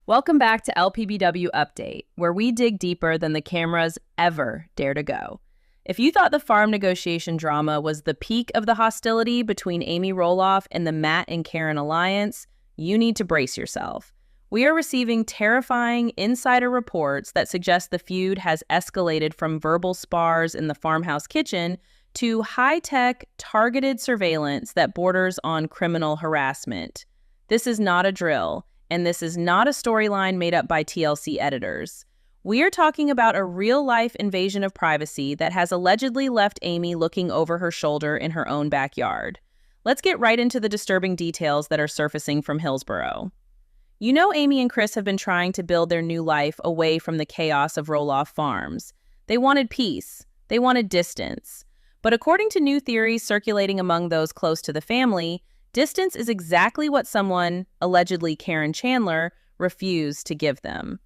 Welcome back to LPBW Update, where we dig deeper than the cameras ever dare to go. If you thought the farm negotiation drama was the peak of the hostility between Amy Roloff and the Matt and Karen alliance, you need to brace yourself. We are receiving terrifying insider reports that suggest the feud has escalated from verbal spars in the farmhouse kitchen to high-tech, targeted surveillance that borders on criminal harassment. This is not a drill. And this is not a storyline made up by TLC editors. We are talking about a real-life invasion of privacy that has allegedly left Amy looking over her shoulder in her own backyard. Let's get right into the disturbing details that are surfacing from Hillsborough. You know, Amy and Chris have been trying to build their new life away from the chaos of Roloff Farms. They wanted peace. They wanted distance. But according to new theories circulating among those close to the family, distance is exactly what someone, allegedly Karen Chandler, refused to give them.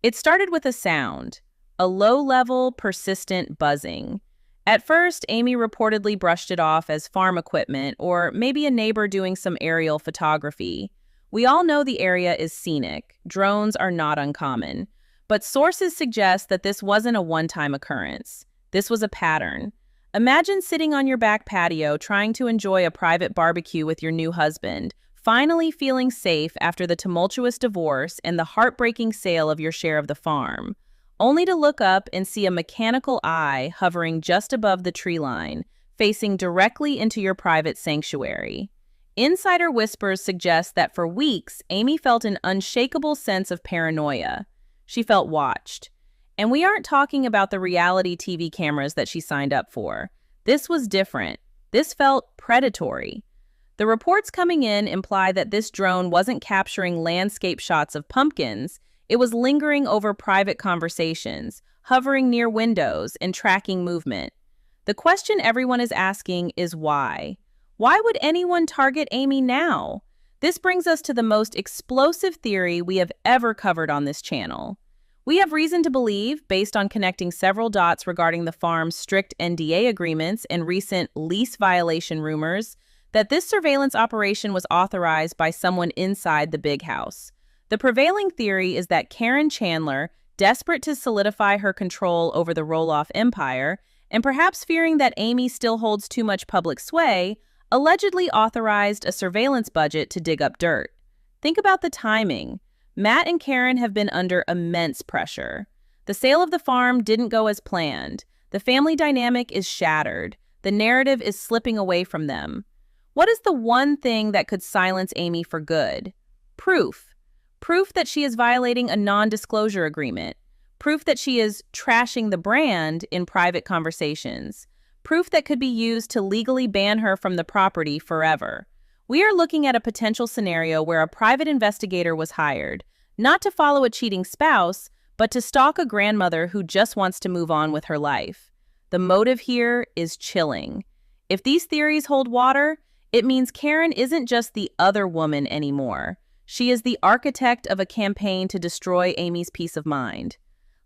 It started with a sound, a low-level, persistent buzzing. At first, Amy reportedly brushed it off as farm equipment or maybe a neighbor doing some aerial photography. We all know the area is scenic. Drones are not uncommon. But sources suggest that this wasn't a one-time occurrence. This was a pattern. Imagine sitting on your back patio trying to enjoy a private barbecue with your new husband, finally feeling safe after the tumultuous divorce and the heartbreaking sale of your share of the farm, only to look up and see a mechanical eye hovering just above the tree line, facing directly into your private sanctuary. Insider whispers suggest that for weeks, Amy felt an unshakable sense of paranoia. She felt watched. And we aren't talking about the reality TV cameras that she signed up for. This was different. This felt predatory. The reports coming in imply that this drone wasn't capturing landscape shots of pumpkins. It was lingering over private conversations, hovering near windows, and tracking movement. The question everyone is asking is why? Why would anyone target Amy now? This brings us to the most explosive theory we have ever covered on this channel. We have reason to believe, based on connecting several dots regarding the farm's strict NDA agreements and recent lease violation rumors, that this surveillance operation was authorized by someone inside the big house. The prevailing theory is that Karen Chandler, desperate to solidify her control over the Roloff empire, and perhaps fearing that Amy still holds too much public sway, allegedly authorized a surveillance budget to dig up dirt. Think about the timing. Matt and Karen have been under immense pressure. The sale of the farm didn't go as planned. The family dynamic is shattered. The narrative is slipping away from them. What is the one thing that could silence Amy for good? Proof. Proof that she is violating a non-disclosure agreement. Proof that she is trashing the brand in private conversations. Proof that could be used to legally ban her from the property forever. We are looking at a potential scenario where a private investigator was hired, not to follow a cheating spouse, but to stalk a grandmother who just wants to move on with her life. The motive here is chilling. If these theories hold water, it means Karen isn't just the other woman anymore. She is the architect of a campaign to destroy Amy's peace of mind.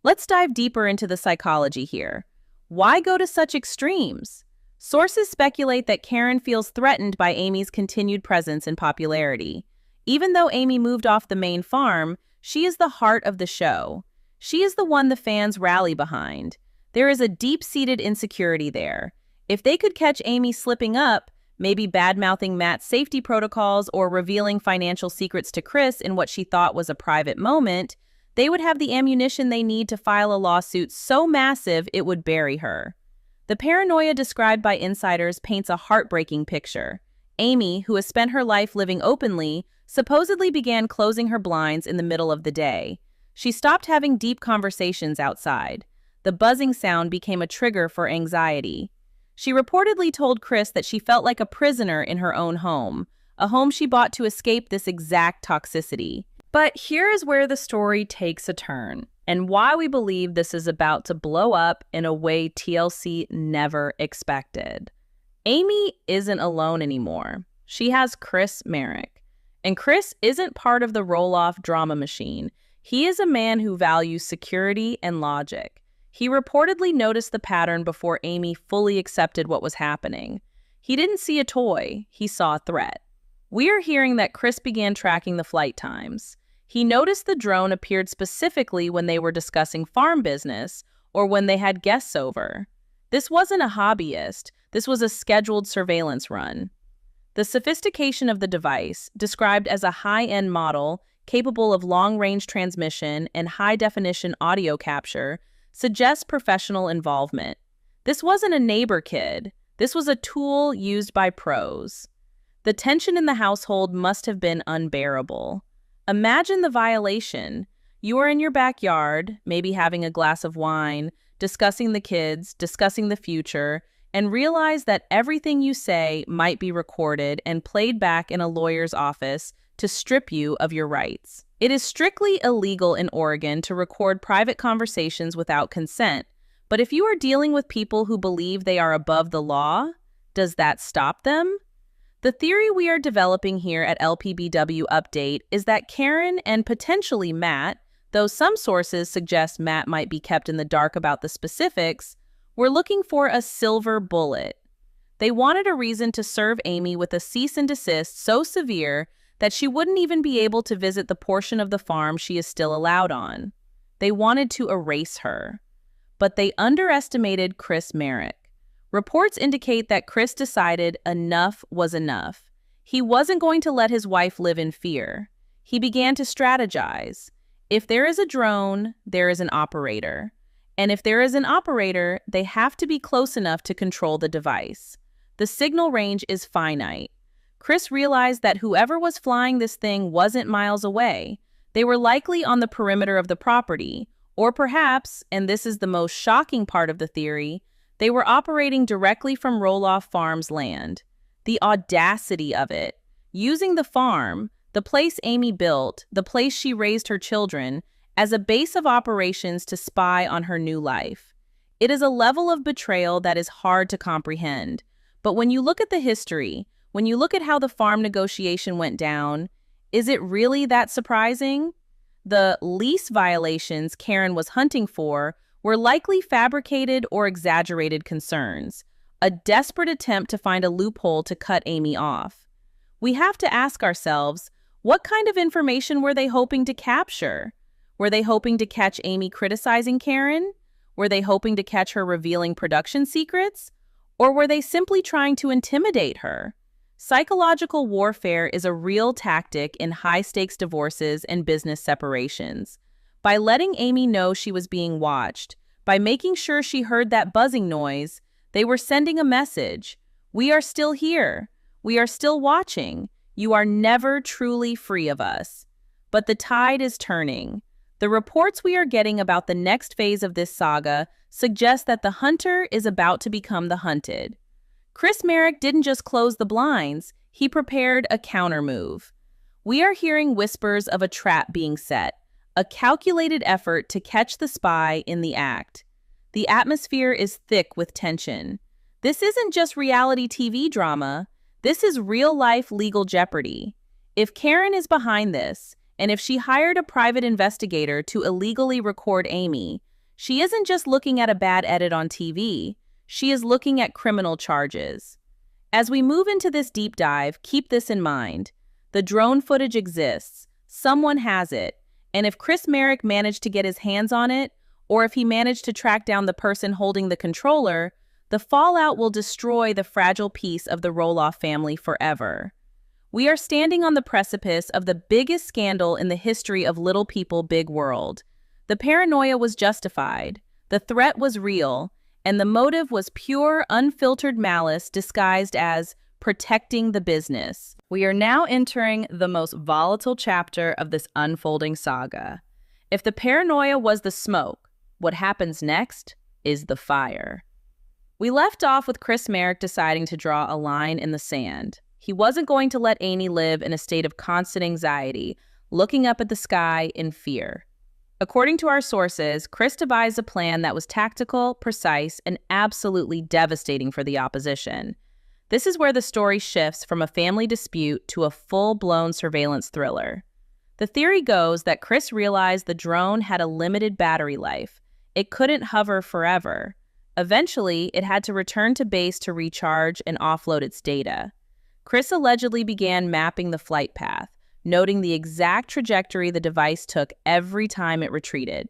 Let's dive deeper into the psychology here. Why go to such extremes? Sources speculate that Karen feels threatened by Amy's continued presence and popularity. Even though Amy moved off the main farm, she is the heart of the show. She is the one the fans rally behind. There is a deep-seated insecurity there. If they could catch Amy slipping up, maybe bad-mouthing Matt's safety protocols or revealing financial secrets to Chris in what she thought was a private moment, they would have the ammunition they need to file a lawsuit so massive it would bury her. The paranoia described by insiders paints a heartbreaking picture. Amy, who has spent her life living openly, supposedly began closing her blinds in the middle of the day. She stopped having deep conversations outside. The buzzing sound became a trigger for anxiety. She reportedly told Chris that she felt like a prisoner in her own home, a home she bought to escape this exact toxicity. But here is where the story takes a turn, and why we believe this is about to blow up in a way TLC never expected. Amy isn't alone anymore. She has Chris Marek. And Chris isn't part of the Roloff drama machine. He is a man who values security and logic. He reportedly noticed the pattern before Amy fully accepted what was happening. He didn't see a toy, he saw a threat. We are hearing that Chris began tracking the flight times. He noticed the drone appeared specifically when they were discussing farm business or when they had guests over. This wasn't a hobbyist, this was a scheduled surveillance run. The sophistication of the device, described as a high-end model capable of long-range transmission and high-definition audio capture, suggests professional involvement. This wasn't a neighbor kid. This was a tool used by pros. The tension in the household must have been unbearable. Imagine the violation. You are in your backyard, maybe having a glass of wine, discussing the kids, discussing the future, and realize that everything you say might be recorded and played back in a lawyer's office to strip you of your rights. It is strictly illegal in Oregon to record private conversations without consent, but if you are dealing with people who believe they are above the law, does that stop them? The theory we are developing here at LPBW Update is that Karen and potentially Matt, though some sources suggest Matt might be kept in the dark about the specifics, were looking for a silver bullet. They wanted a reason to serve Amy with a cease and desist so severe that she wouldn't even be able to visit the portion of the farm she is still allowed on. They wanted to erase her. But they underestimated Chris Marek. Reports indicate that Chris decided enough was enough. He wasn't going to let his wife live in fear. He began to strategize. If there is a drone, there is an operator. And if there is an operator, they have to be close enough to control the device. The signal range is finite. Chris realized that whoever was flying this thing wasn't miles away. They were likely on the perimeter of the property, or perhaps, and this is the most shocking part of the theory, they were operating directly from Roloff Farms land. The audacity of it. Using the farm, the place Amy built, the place she raised her children, as a base of operations to spy on her new life. It is a level of betrayal that is hard to comprehend. But when you look at the history, when you look at how the farm negotiation went down, is it really that surprising? The lease violations Karen was hunting for were likely fabricated or exaggerated concerns, a desperate attempt to find a loophole to cut Amy off. We have to ask ourselves, what kind of information were they hoping to capture? Were they hoping to catch Amy criticizing Karen? Were they hoping to catch her revealing production secrets? Or were they simply trying to intimidate her? Psychological warfare is a real tactic in high-stakes divorces and business separations. By letting Amy know she was being watched, by making sure she heard that buzzing noise, they were sending a message. We are still here. We are still watching. You are never truly free of us. But the tide is turning. The reports we are getting about the next phase of this saga suggest that the hunter is about to become the hunted. Chris Marek didn't just close the blinds, he prepared a countermove. We are hearing whispers of a trap being set, a calculated effort to catch the spy in the act. The atmosphere is thick with tension. This isn't just reality TV drama, this is real-life legal jeopardy. If Karen is behind this, and if she hired a private investigator to illegally record Amy, she isn't just looking at a bad edit on TV, she is looking at criminal charges. As we move into this deep dive, keep this in mind. The drone footage exists, someone has it, and if Chris Marek managed to get his hands on it, or if he managed to track down the person holding the controller, the fallout will destroy the fragile piece of the Roloff family forever. We are standing on the precipice of the biggest scandal in the history of Little People, Big World. The paranoia was justified, the threat was real, and the motive was pure, unfiltered malice disguised as protecting the business. We are now entering the most volatile chapter of this unfolding saga. If the paranoia was the smoke, what happens next is the fire. We left off with Chris Marek deciding to draw a line in the sand. He wasn't going to let Amy live in a state of constant anxiety, looking up at the sky in fear. According to our sources, Chris devised a plan that was tactical, precise, and absolutely devastating for the opposition. This is where the story shifts from a family dispute to a full-blown surveillance thriller. The theory goes that Chris realized the drone had a limited battery life. It couldn't hover forever. Eventually, it had to return to base to recharge and offload its data. Chris allegedly began mapping the flight path, noting the exact trajectory the device took every time it retreated.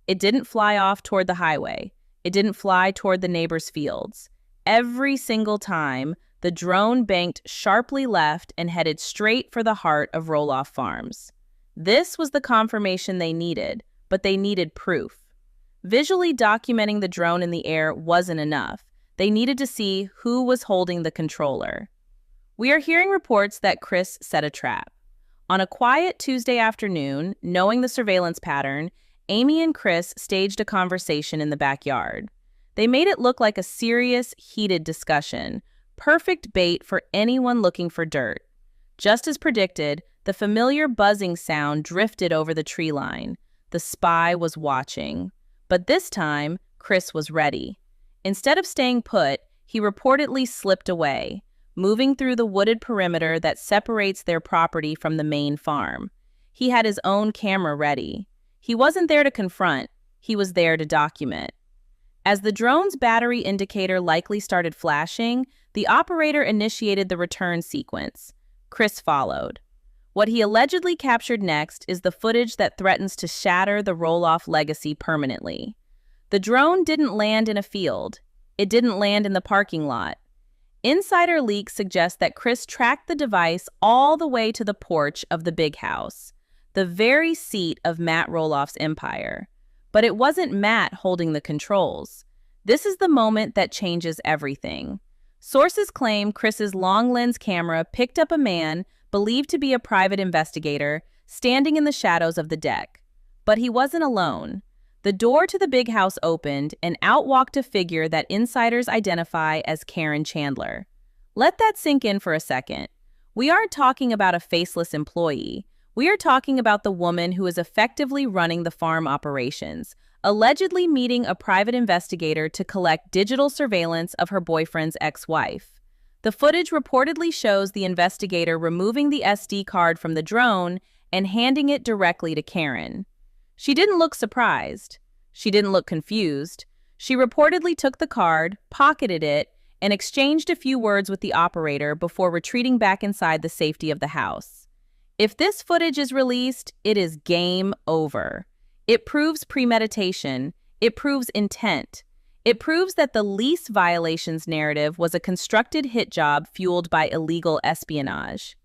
It didn't fly off toward the highway. It didn't fly toward the neighbors' fields. Every single time, the drone banked sharply left and headed straight for the heart of Roloff Farms. This was the confirmation they needed, but they needed proof. Visually documenting the drone in the air wasn't enough. They needed to see who was holding the controller. We are hearing reports that Chris set a trap. On a quiet Tuesday afternoon, knowing the surveillance pattern, Amy and Chris staged a conversation in the backyard. They made it look like a serious, heated discussion, perfect bait for anyone looking for dirt. Just as predicted, the familiar buzzing sound drifted over the tree line. The spy was watching. But this time, Chris was ready. Instead of staying put, he reportedly slipped away, moving through the wooded perimeter that separates their property from the main farm. He had his own camera ready. He wasn't there to confront, he was there to document. As the drone's battery indicator likely started flashing, the operator initiated the return sequence. Chris followed. What he allegedly captured next is the footage that threatens to shatter the Roloff legacy permanently. The drone didn't land in a field. It didn't land in the parking lot. Insider leaks suggest that Chris tracked the device all the way to the porch of the big house, the very seat of Matt Roloff's empire. But it wasn't Matt holding the controls. This is the moment that changes everything. Sources claim Chris's long-lens camera picked up a man believed to be a private investigator standing in the shadows of the deck. But he wasn't alone. The door to the big house opened, and out walked a figure that insiders identify as Karen Chandler. Let that sink in for a second. We aren't talking about a faceless employee. We are talking about the woman who is effectively running the farm operations, allegedly meeting a private investigator to collect digital surveillance of her boyfriend's ex-wife. The footage reportedly shows the investigator removing the SD card from the drone and handing it directly to Karen. She didn't look surprised. She didn't look confused. She reportedly took the card, pocketed it, and exchanged a few words with the operator before retreating back inside the safety of the house. If this footage is released, it is game over. It proves premeditation. It proves intent. It proves that the lease violations narrative was a constructed hit job fueled by illegal espionage.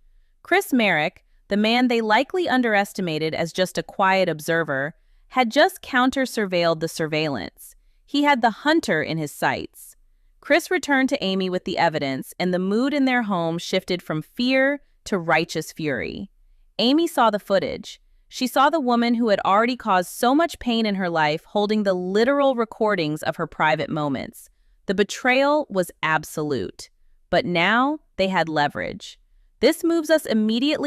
Chris Merrick, the man they likely underestimated as just a quiet observer, had just counter-surveilled the surveillance. He had the hunter in his sights. Chris returned to Amy with the evidence, and the mood in their home shifted from fear to righteous fury. Amy saw the footage. She saw the woman who had already caused so much pain in her life holding the literal recordings of her private moments. The betrayal was absolute. But now they had leverage. This moves us immediately